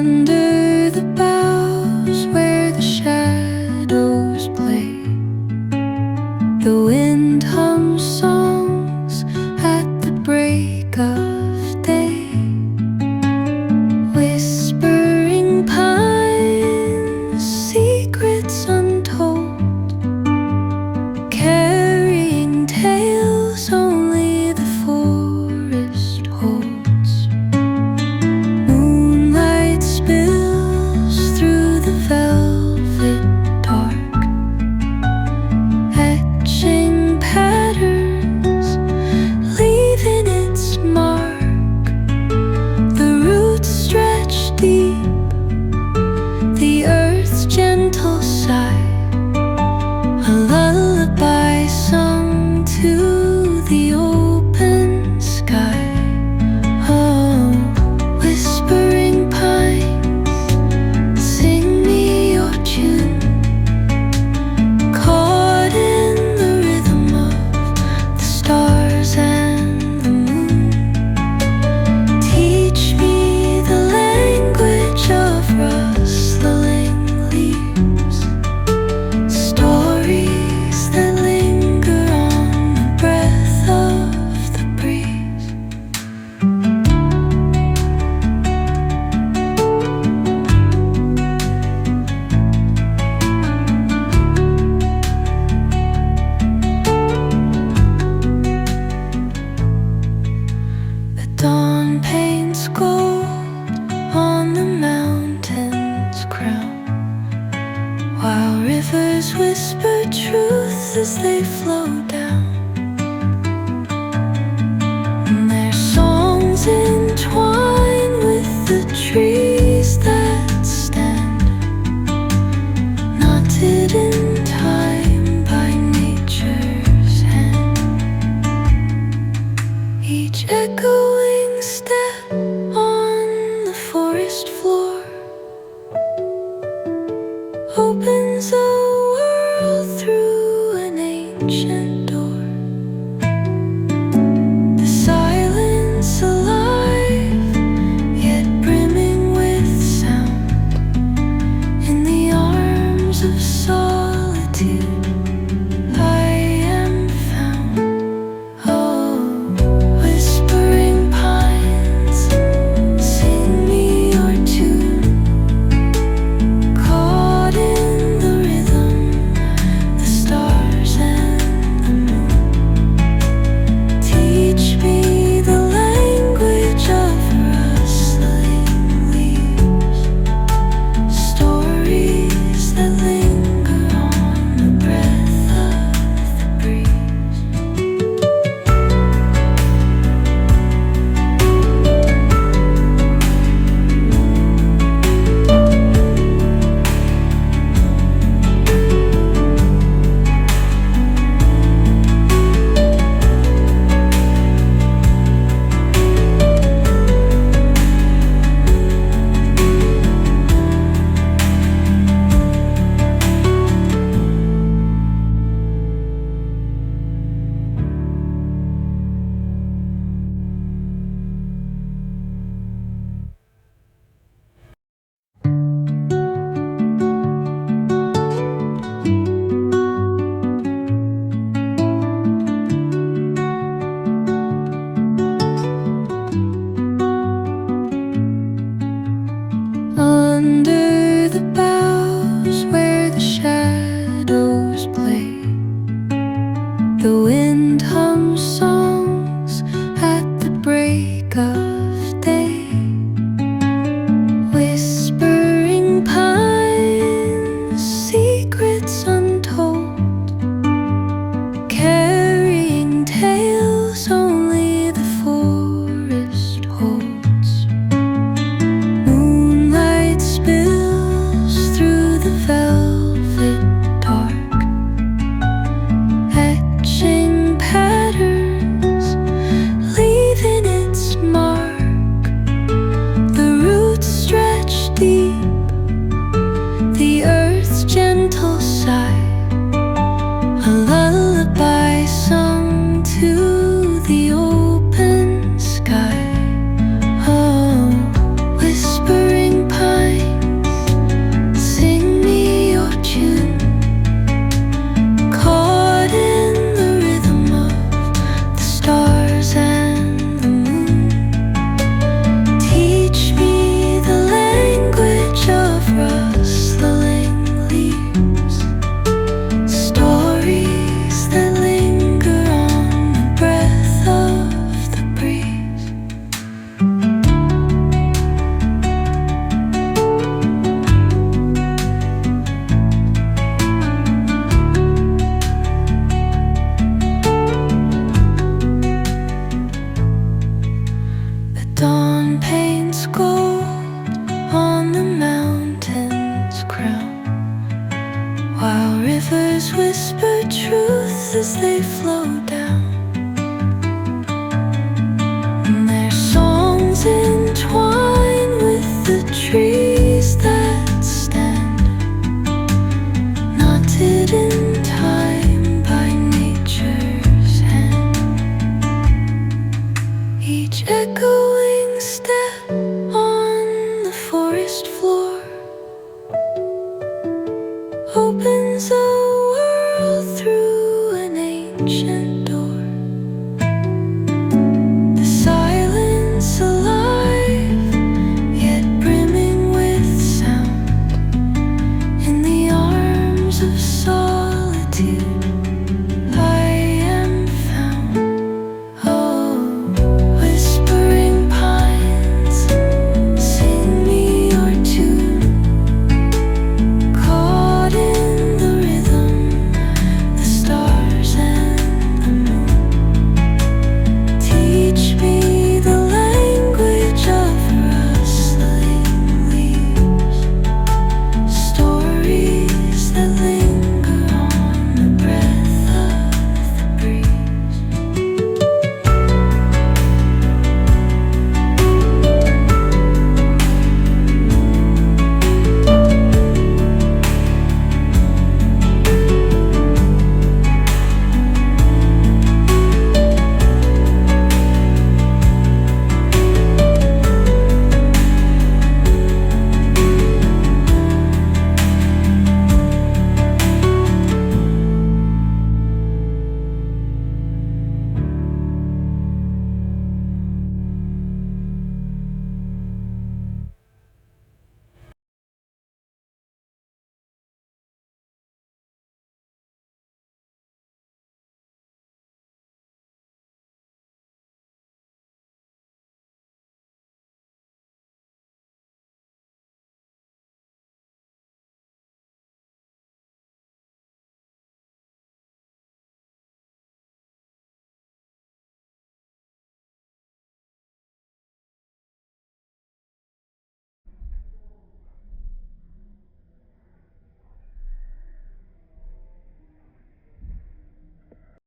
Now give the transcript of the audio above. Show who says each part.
Speaker 1: Under the boughs where the shadows play, the wind hums songs at the break of day. Whispering pines, secrets untold, carrying tales only the forest holds. Moonlight spills through the velvet dark, etching patterns, leaving its mark. The roots stretch deep, the earth's gentle sigh, a lullaby sung to the open sky. Oh, whispering pines, sing me your tune, caught in the rhythm of the stars and the moon. Teach me the language of rustling leaves, stories that linger on the breath of the breeze. The dawn paints gold on the mountain's crown, while rivers whisper truth as they flow down. And their songs entwine with the trees that stand, knotted in time by nature's hand. Each echoing step on the forest floor opens a world through an ancient door. The silence alive, yet brimming with sound. In the arms of solitude, I am found. Oh, whispering pines, sing me your tune, caught in the rhythm, the stars and the moon. Teach me the language of rustling leaves, stories that linger on the breath of the breeze. Under the boughs where the shadows play, the wind hums songs at the break of day. Whispering pines, secrets untold, carrying tales only the forest holds. Moonlight spills on the mountain's crown, while rivers whisper truth as they flow down. And their songs entwine with the trees that stand, knotted in time by nature's hand. Each echoing step on the forest floor